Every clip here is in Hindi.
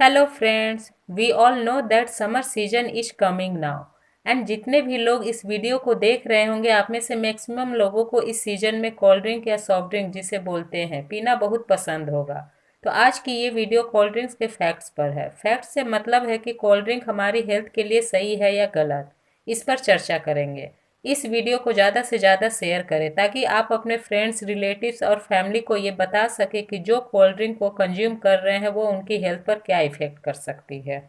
Hello friends, we all know that summer season is coming now and जितने भी लोग इस वीडियो को देख रहे होंगे आप में से मैक्सिमम लोगों को इस सीजन में कोल्ड ड्रिंक या सॉफ्ट ड्रिंक जिसे बोलते हैं पीना बहुत पसंद होगा। तो आज की ये वीडियो कोल्ड ड्रिंक्स के फैक्ट्स पर है। फैक्ट्स से मतलब है कि कोल्ड ड्रिंक हमारी हेल्थ के लिए सही है या गलत, इस पर चर्चा करेंगे। इस वीडियो को ज़्यादा से ज़्यादा शेयर करें ताकि आप अपने फ्रेंड्स, रिलेटिव्स और फैमिली को ये बता सके कि जो कोल्ड ड्रिंक को कंज्यूम कर रहे हैं वो उनकी हेल्थ पर क्या इफेक्ट कर सकती है।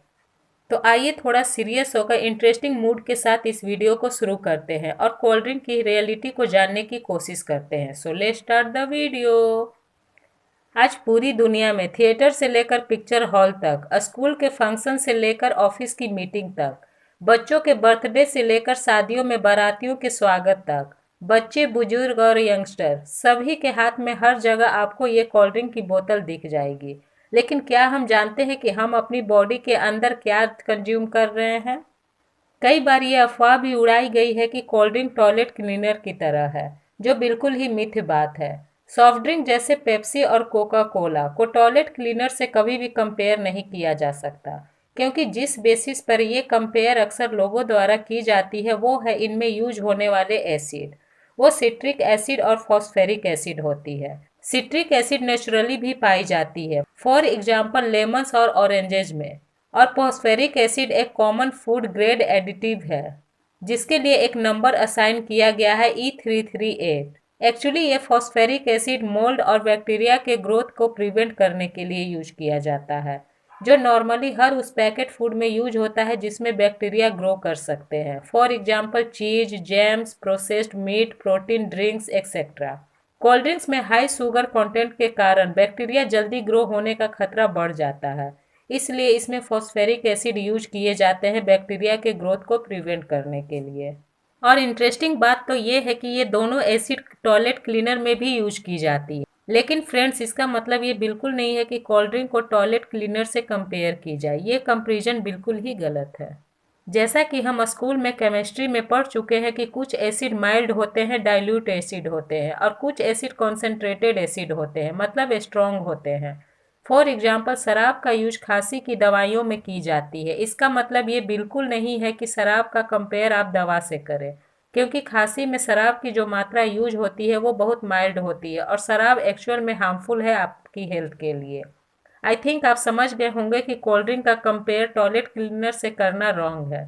तो आइए थोड़ा सीरियस होकर इंटरेस्टिंग मूड के साथ इस वीडियो को शुरू करते हैं और कोल्ड ड्रिंक की रियलिटी को जानने की कोशिश करते हैं। So let's start the video. आज पूरी दुनिया में थिएटर से लेकर पिक्चर हॉल तक, स्कूल के फंक्शन से लेकर ऑफिस की मीटिंग तक, बच्चों के बर्थडे से लेकर शादियों में बारातियों के स्वागत तक, बच्चे, बुजुर्ग और यंगस्टर सभी के हाथ में हर जगह आपको ये कोल्ड ड्रिंक की बोतल दिख जाएगी। लेकिन क्या हम जानते हैं कि हम अपनी बॉडी के अंदर क्या कंज्यूम कर रहे हैं? कई बार ये अफवाह भी उड़ाई गई है कि कोल्ड ड्रिंक टॉयलेट क्लीनर की तरह है, जो बिल्कुल ही मिथ्य बात है। सॉफ्ट ड्रिंक जैसे पेप्सी और कोका कोला को टॉयलेट क्लीनर से कभी भी कंपेयर नहीं किया जा सकता, क्योंकि जिस बेसिस पर ये कंपेयर अक्सर लोगों द्वारा की जाती है वो है इनमें यूज होने वाले एसिड। वो सिट्रिक एसिड और फॉस्फेरिक एसिड होती है। सिट्रिक एसिड नेचुरली भी पाई जाती है, फॉर एग्जाम्पल लेमन्स और ऑरेंजेज में। और फॉस्फेरिक एसिड एक कॉमन फूड ग्रेड एडिटिव है जिसके लिए एक नंबर असाइन किया गया है E338। एक्चुअली ये फॉस्फेरिक एसिड मोल्ड और बैक्टीरिया के ग्रोथ को प्रिवेंट करने के लिए यूज किया जाता है, जो नॉर्मली हर उस पैकेट फूड में यूज होता है जिसमें बैक्टीरिया ग्रो कर सकते हैं, for example cheese, jams, processed meat, protein drinks etcetera. Cold drinks में हाई शुगर कंटेंट के कारण बैक्टीरिया जल्दी ग्रो होने का खतरा बढ़ जाता है, इसलिए इसमें फॉस्फेरिक एसिड यूज किए जाते हैं बैक्टीरिया के ग्रोथ को प्रिवेंट करने के लिए। और इंटरेस्टिंग बात तो ये है कि ये दोनों एसिड टॉयलेट क्लीनर में भी यूज की जाती है। लेकिन फ्रेंड्स, इसका मतलब ये बिल्कुल नहीं है कि कोल्ड ड्रिंक को टॉयलेट क्लीनर से कंपेयर की जाए। ये कंपेरिजन बिल्कुल ही गलत है। जैसा कि हम स्कूल में केमिस्ट्री में पढ़ चुके हैं कि कुछ एसिड माइल्ड होते हैं, डाइल्यूट एसिड होते हैं, और कुछ एसिड कॉन्सेंट्रेटेड एसिड होते हैं, मतलब स्ट्रॉन्ग होते हैं। फॉर एग्जाम्पल शराब का यूज खांसी की दवाइयों में की जाती है। इसका मतलब ये बिल्कुल नहीं है कि शराब का कंपेयर आप दवा से करें, क्योंकि खांसी में शराब की जो मात्रा यूज होती है वो बहुत माइल्ड होती है और शराब एक्चुअल में हार्मफुल है आपकी हेल्थ के लिए। आई थिंक आप समझ गए होंगे कि कोल्ड ड्रिंक का कंपेयर टॉयलेट क्लीनर से करना रॉन्ग है।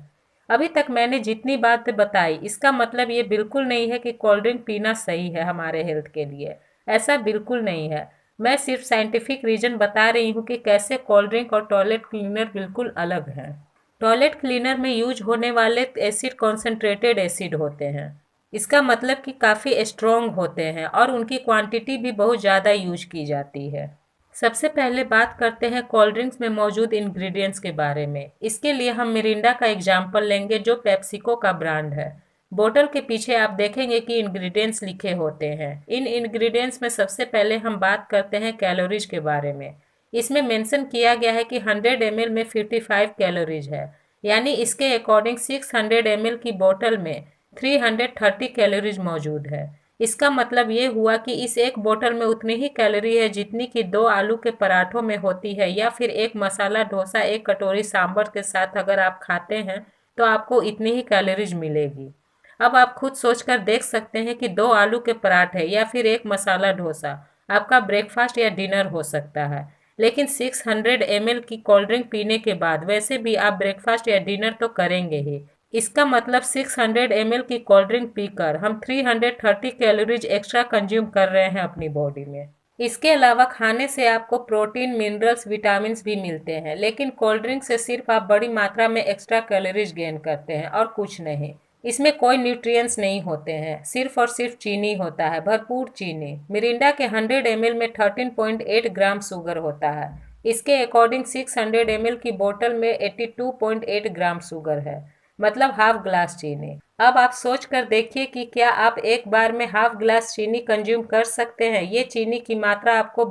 अभी तक मैंने जितनी बातें बताई इसका मतलब ये बिल्कुल नहीं है कि कोल्ड ड्रिंक पीना सही है हमारे हेल्थ के लिए। ऐसा बिल्कुल नहीं है। मैं सिर्फ साइंटिफिक रीजन बता रही हूँ कि कैसे कोल्ड ड्रिंक और टॉयलेट क्लीनर बिल्कुल अलग हैं। टॉयलेट क्लीनर में यूज होने वाले एसिड कॉन्सेंट्रेटेड एसिड होते हैं। इसका मतलब कि काफ़ी स्ट्रॉन्ग होते हैं और उनकी क्वांटिटी भी बहुत ज़्यादा यूज की जाती है। सबसे पहले बात करते हैं कोल्ड ड्रिंक्स में मौजूद इंग्रेडिएंट्स के बारे में। इसके लिए हम मिरिंडा का एग्जाम्पल लेंगे, जो पेप्सिको का ब्रांड है। बोतल के पीछे आप देखेंगे कि इंग्रेडिएंट्स लिखे होते हैं। इन इंग्रेडिएंट्स में सबसे पहले हम बात करते हैं कैलोरीज के बारे में। इसमें मेंशन किया गया है कि 100 ml में 55 कैलोरीज है, यानी इसके अकॉर्डिंग 600 ml की बोतल में 330 कैलोरीज मौजूद है। इसका मतलब ये हुआ कि इस एक बोतल में उतनी ही कैलोरी है जितनी कि 2 आलू के पराठों में होती है, या फिर एक मसाला डोसा एक कटोरी सांभर के साथ अगर आप खाते हैं तो आपको इतनी ही कैलोरीज मिलेगी। अब आप खुद सोचकर देख सकते हैं कि 2 आलू के पराठे या फिर एक मसाला डोसा आपका ब्रेकफास्ट या डिनर हो सकता है। लेकिन 600 ml की कोल्ड ड्रिंक पीने के बाद वैसे भी आप ब्रेकफास्ट या डिनर तो करेंगे ही। इसका मतलब 600 ml की कोल्ड ड्रिंक पीकर हम 330 कैलोरीज एक्स्ट्रा कंज्यूम कर रहे हैं अपनी बॉडी में। इसके अलावा खाने से आपको प्रोटीन, मिनरल्स, विटामिन भी मिलते हैं, लेकिन कोल्ड ड्रिंक से सिर्फ आप बड़ी मात्रा में एक्स्ट्रा कैलोरीज गेन करते हैं और कुछ नहीं। इसमें कोई न्यूट्रिएंट्स नहीं होते हैं, सिर्फ और सिर्फ चीनी होता है, भरपूर चीनी। मिरिंडा के 100 ml में 13.8 ग्राम शुगर होता है। इसके अकॉर्डिंग 600 ml की बोतल में 82.8 ग्राम शुगर है, मतलब हाफ ग्लास चीनी। अब आप सोच कर देखिए कि क्या आप एक बार में हाफ ग्लास चीनी कंज्यूम कर सकते हैं? ये चीनी की मात्रा आपको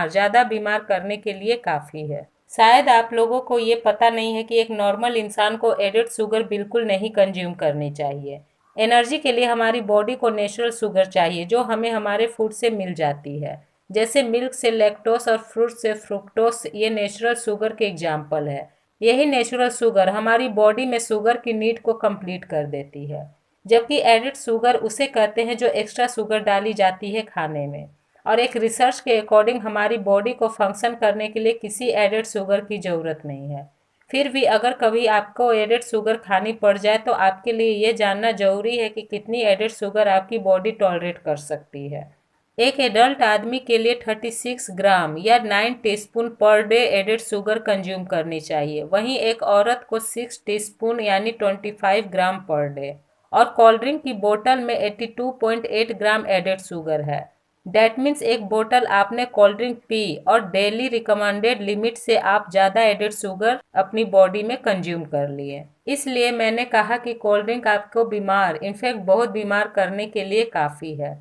ज़्यादा बीमार करने के लिए काफ़ी है। शायद आप लोगों को ये पता नहीं है कि एक नॉर्मल इंसान को एडेड शुगर बिल्कुल नहीं कंज्यूम करनी चाहिए। एनर्जी के लिए हमारी बॉडी को नेचुरल शुगर चाहिए, जो हमें हमारे फूड से मिल जाती है। जैसे मिल्क से लैक्टोस और फ्रूट से फ्रुक्टोस, ये नेचुरल शुगर के एग्जाम्पल है। यही नेचुरल शुगर हमारी बॉडी में शुगर की नीड को कंप्लीट कर देती है, जबकि एडिड शुगर उसे कहते हैं जो एक्स्ट्रा शुगर डाली जाती है खाने में। और एक रिसर्च के अकॉर्डिंग हमारी बॉडी को फंक्शन करने के लिए किसी एडेड शुगर की ज़रूरत नहीं है। फिर भी अगर कभी आपको एडेड शुगर खानी पड़ जाए तो आपके लिए ये जानना जरूरी है कि कितनी एडेड शुगर आपकी बॉडी टॉलरेट कर सकती है। एक एडल्ट आदमी के लिए 36 ग्राम या 9 teaspoon per day added sugar consume करनी चाहिए। वहीं एक औरत को 6 टीस्पून यानी 25 ग्राम पर डे। और कोल्ड ड्रिंक की बोतल में 82.8 ग्राम एडेड शुगर है। डैट मीन्स एक बोतल आपने कोल्ड ड्रिंक पी और डेली रिकमेंडेड लिमिट से आप ज़्यादा एडेड शुगर अपनी बॉडी में कंज्यूम कर लिए। इसलिए मैंने कहा कि कोल्ड ड्रिंक आपको बीमार, इनफैक्ट बहुत बीमार करने के लिए काफ़ी है।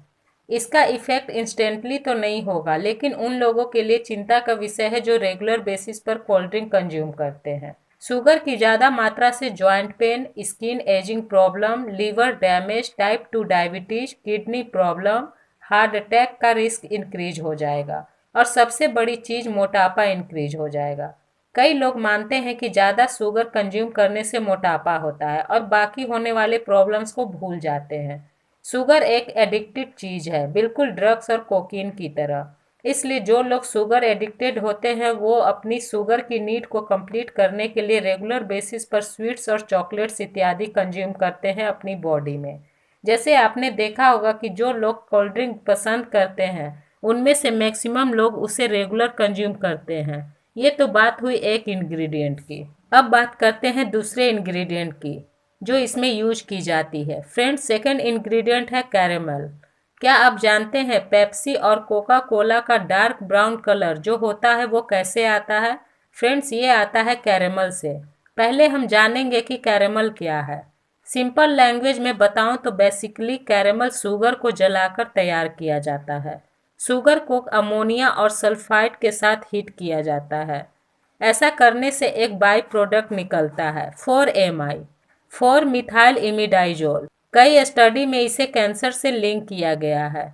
इसका इफेक्ट इंस्टेंटली तो नहीं होगा, लेकिन उन लोगों के लिए चिंता का विषय है जो रेगुलर बेसिस पर कोल्ड ड्रिंक कंज्यूम करते हैं। शुगर की ज़्यादा मात्रा से joint pain, skin ageing problem, liver damage, type 2 diabetes, kidney problem, heart attack का रिस्क इंक्रीज हो जाएगा। और सबसे बड़ी चीज़, मोटापा इंक्रीज हो जाएगा। कई लोग मानते हैं कि ज़्यादा शुगर कंज्यूम करने से मोटापा होता है और बाकी होने वाले प्रॉब्लम्स को भूल जाते हैं। शुगर एक एडिक्टिव चीज़ है, बिल्कुल ड्रग्स और कोकीन की तरह। इसलिए जो लोग शुगर एडिक्टेड होते हैं वो अपनी शुगर की नीड को कंप्लीट करने के लिए रेगुलर बेसिस पर स्वीट्स और चॉकलेट्स इत्यादि कंज्यूम करते हैं अपनी बॉडी में। जैसे आपने देखा होगा कि जो लोग कोल्ड ड्रिंक पसंद करते हैं उनमें से मैक्सिमम लोग उसे रेगुलर कंज्यूम करते हैं। ये तो बात हुई एक इंग्रेडिएंट की। अब बात करते हैं दूसरे इंग्रेडिएंट की जो इसमें यूज की जाती है। फ्रेंड्स, सेकंड इंग्रेडिएंट है कैरेमल। क्या आप जानते हैं पेप्सी और कोका कोला का डार्क ब्राउन कलर जो होता है वो कैसे आता है? फ्रेंड्स, ये आता है कैरेमल से। पहले हम जानेंगे कि कैरेमल क्या है। सिंपल लैंग्वेज में बताऊं तो बेसिकली कैरेमल शुगर को जलाकर तैयार किया जाता है। शुगर को अमोनिया और सल्फाइड के साथ हीट किया जाता है। ऐसा करने से एक बाई प्रोडक्ट निकलता है 4-MI, 4 मिथाइल इमिडाइजोल। कई स्टडी में इसे कैंसर से लिंक किया गया है।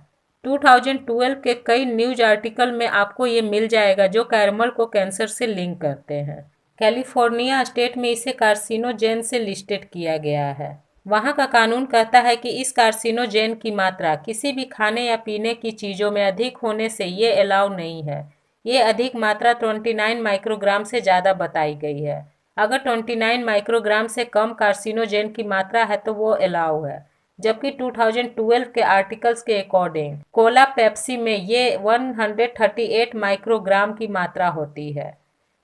2012 के कई न्यूज आर्टिकल में आपको ये मिल जाएगा जो कैरमल को कैंसर से लिंक करते हैं। कैलिफोर्निया स्टेट में इसे कार्सिनोजेन से लिस्टेड किया गया है। वहाँ का कानून कहता है कि इस कार्सिनोजेन की मात्रा किसी भी खाने या पीने की चीज़ों में अधिक होने से ये अलाउ नहीं है। ये अधिक मात्रा 29 माइक्रोग्राम से ज़्यादा बताई गई है। अगर 29 माइक्रोग्राम से कम कार्सिनोजेन की मात्रा है तो वो अलाउ है। जबकि 2012 के आर्टिकल्स के अकॉर्डिंग कोला पेप्सी में ये 138 माइक्रोग्राम की मात्रा होती है।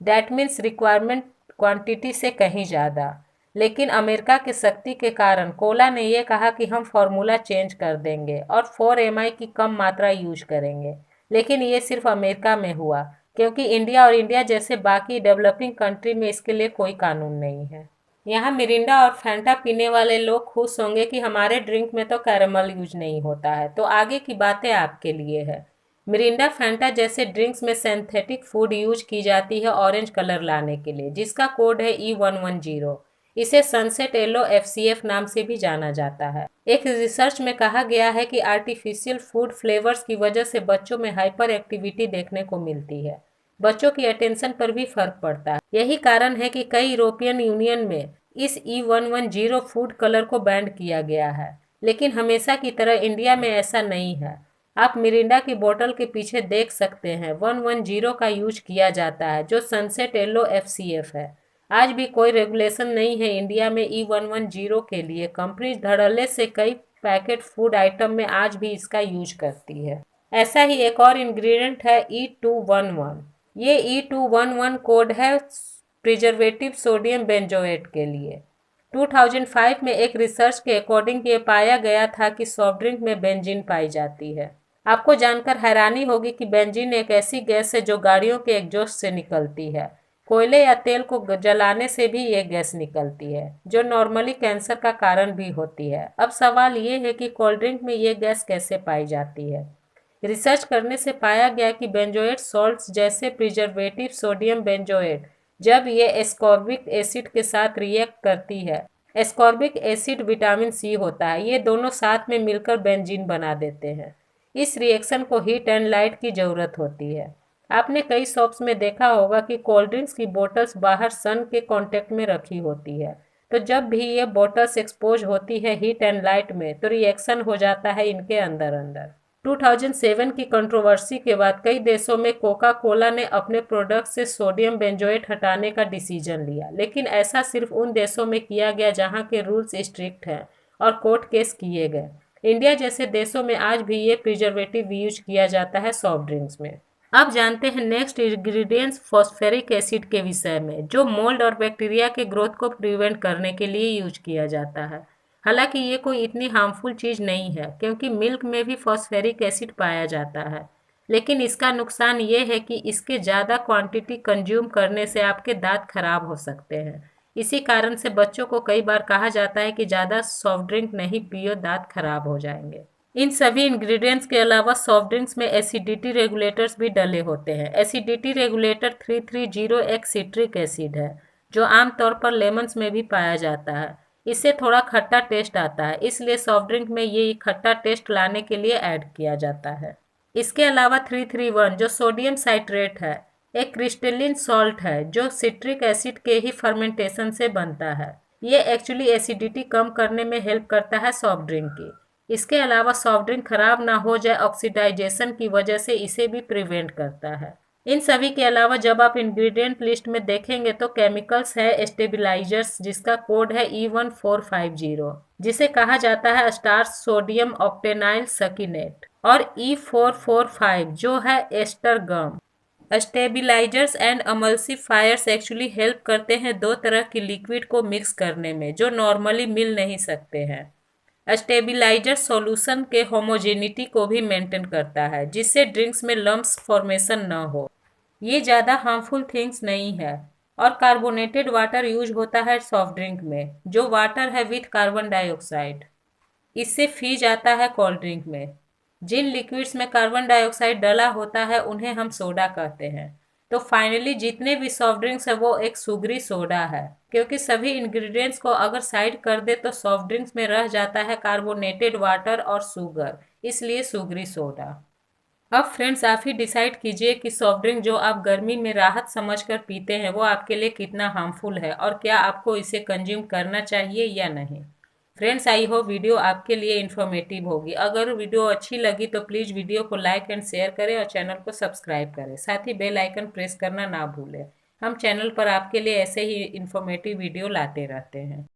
डैट मीन्स रिक्वायरमेंट क्वांटिटी से कहीं ज़्यादा। लेकिन अमेरिका की सख्ती के कारण कोला ने यह कहा कि हम फार्मूला चेंज कर देंगे और 4-MI की कम मात्रा यूज करेंगे। लेकिन ये सिर्फ अमेरिका में हुआ, क्योंकि इंडिया और इंडिया जैसे बाकी डेवलपिंग कंट्री में इसके लिए कोई कानून नहीं है। यहाँ मिरिंडा और फैंटा पीने वाले लोग खुश होंगे कि हमारे ड्रिंक में तो कैरेमल यूज नहीं होता है, तो आगे की बातें आपके लिए है। मिरिंडा फैंटा जैसे ड्रिंक्स में सिंथेटिक फूड यूज की जाती है ऑरेंज कलर लाने के लिए, जिसका कोड है E110। इसे सनसेट येलो FCF नाम से भी जाना जाता है। एक रिसर्च में कहा गया है कि आर्टिफिशियल फूड फ्लेवर्स की वजह से बच्चों में हाइपर एक्टिविटी देखने को मिलती है। बच्चों की अटेंशन पर भी फर्क पड़ता है। यही कारण है कि कई यूरोपियन यूनियन में इस E110 फूड कलर को बैन किया गया है। लेकिन हमेशा की तरह इंडिया में ऐसा नहीं है। आप मिरिंडा की बोतल के पीछे देख सकते हैं 110 का यूज किया जाता है, जो सनसेट येलो FCF है। आज भी कोई रेगुलेशन नहीं है इंडिया में E110 के लिए। कंपनी धड़ल्ले से कई पैकेट फूड आइटम में आज भी इसका यूज करती है। ऐसा ही एक और इंग्रेडिएंट है E211। ये E211 कोड है प्रिजर्वेटिव सोडियम बेंजोएट के लिए। 2005 में एक रिसर्च के अकॉर्डिंग ये पाया गया था कि सॉफ्ट ड्रिंक में बेंजीन पाई जाती है। आपको जानकर हैरानी होगी कि बेंजीन एक ऐसी गैस है जो गाड़ियों के एग्जॉस्ट से निकलती है। कोयले या तेल को जलाने से भी ये गैस निकलती है, जो नॉर्मली कैंसर का कारण भी होती है। अब सवाल ये है कि कोल्ड ड्रिंक में ये गैस कैसे पाई जाती है। रिसर्च करने से पाया गया कि बेंजोएट सॉल्ट्स जैसे प्रिजर्वेटिव सोडियम बेंजोएट जब ये एस्कॉर्बिक एसिड के साथ रिएक्ट करती है, एस्कॉर्बिक एसिड विटामिन C होता है, ये दोनों साथ में मिलकर बेंजीन बना देते हैं। इस रिएक्शन को हीट एंड लाइट की ज़रूरत होती है। आपने कई शॉप्स में देखा होगा कि कोल्ड ड्रिंक्स की बोतल्स बाहर सन के कांटेक्ट में रखी होती है। तो जब भी ये बोतल्स एक्सपोज होती है हीट एंड लाइट में तो रिएक्शन हो जाता है इनके अंदर अंदर। 2007 की कंट्रोवर्सी के बाद कई देशों में कोका कोला ने अपने प्रोडक्ट से सोडियम बेंजोएट हटाने का डिसीजन लिया, लेकिन ऐसा सिर्फ उन देशों में किया गया जहां के रूल्स स्ट्रिक्ट हैं और कोर्ट केस किए गए। इंडिया जैसे देशों में आज भी ये प्रिजर्वेटिव यूज किया जाता है सॉफ्ट ड्रिंक्स में। अब जानते हैं नेक्स्ट इंग्रेडिएंट्स फॉस्फेरिक एसिड के विषय में, जो मोल्ड और बैक्टीरिया के ग्रोथ को प्रिवेंट करने के लिए यूज किया जाता है। हालांकि ये कोई इतनी हार्मफुल चीज़ नहीं है क्योंकि मिल्क में भी फॉस्फेरिक एसिड पाया जाता है, लेकिन इसका नुकसान ये है कि इसके ज़्यादा क्वांटिटी कंज्यूम करने से आपके दांत खराब हो सकते हैं। इसी कारण से बच्चों को कई बार कहा जाता है कि ज़्यादा सॉफ्ट ड्रिंक नहीं पियो, दांत खराब हो जाएंगे। इन सभी इंग्रेडिएंट्स के अलावा सॉफ्ट ड्रिंक्स में एसिडिटी रेगुलेटर्स भी डले होते हैं। एसिडिटी रेगुलेटर 330 सिट्रिक एसिड है, जो आमतौर पर लेमन्स में भी पाया जाता है। इससे थोड़ा खट्टा टेस्ट आता है, इसलिए सॉफ्ट ड्रिंक में ये खट्टा टेस्ट लाने के लिए ऐड किया जाता है। इसके अलावा 331 जो सोडियम साइट्रेट है, एक क्रिस्टलिन सॉल्ट है जो सिट्रिक एसिड के ही फर्मेंटेशन से बनता है। ये एक्चुअली एसिडिटी कम करने में हेल्प करता है सॉफ्ट ड्रिंक की। इसके अलावा सॉफ्ट ड्रिंक खराब ना हो जाए ऑक्सीडाइजेशन की वजह से इसे भी प्रिवेंट करता है। इन सभी के अलावा जब आप इंग्रेडिएंट लिस्ट में देखेंगे तो केमिकल्स है स्टेबिलाईजर्स, जिसका कोड है E1450, जिसे कहा जाता है स्टार्च सोडियम ऑक्टेनाइल सकीनेट, और E445 जो है ester gum. Stabilizers and emulsifiers actually help करते हैं दो तरह की लिक्विड को मिक्स करने में जो नॉर्मली मिल नहीं सकते हैं। स्टेबिलाईजर सॉल्यूशन के होमोजेनिटी को भी मेंटेन करता है, जिससे ड्रिंक्स में लम्प्स फॉर्मेशन न हो। ये ज़्यादा हार्मफुल थिंग्स नहीं है। और कार्बोनेटेड वाटर यूज होता है सॉफ्ट ड्रिंक में, जो वाटर है विथ कार्बन डाइऑक्साइड। इससे फीज आता है कोल्ड ड्रिंक में। जिन लिक्विड्स में कार्बन डाइऑक्साइड डला होता है उन्हें हम सोडा कहते हैं। तो फाइनली जितने भी सॉफ्ट ड्रिंक्स है वो एक सुगरी सोडा है, क्योंकि सभी इंग्रेडिएंट्स को अगर साइड कर दे तो सॉफ्ट ड्रिंक्स में रह जाता है कार्बोनेटेड वाटर और शुगर, इसलिए सुगरी सोडा। अब फ्रेंड्स आप ही डिसाइड कीजिए कि सॉफ्ट ड्रिंक जो आप गर्मी में राहत समझकर पीते हैं वो आपके लिए कितना हार्मफुल है और क्या आपको इसे कंज्यूम करना चाहिए या नहीं। फ्रेंड्स आई होप वीडियो आपके लिए इन्फॉर्मेटिव होगी। अगर वीडियो अच्छी लगी तो प्लीज़ वीडियो को लाइक एंड शेयर करें और चैनल को सब्सक्राइब करें, साथ ही बेल आइकन प्रेस करना ना भूलें। हम चैनल पर आपके लिए ऐसे ही इन्फॉर्मेटिव वीडियो लाते रहते हैं।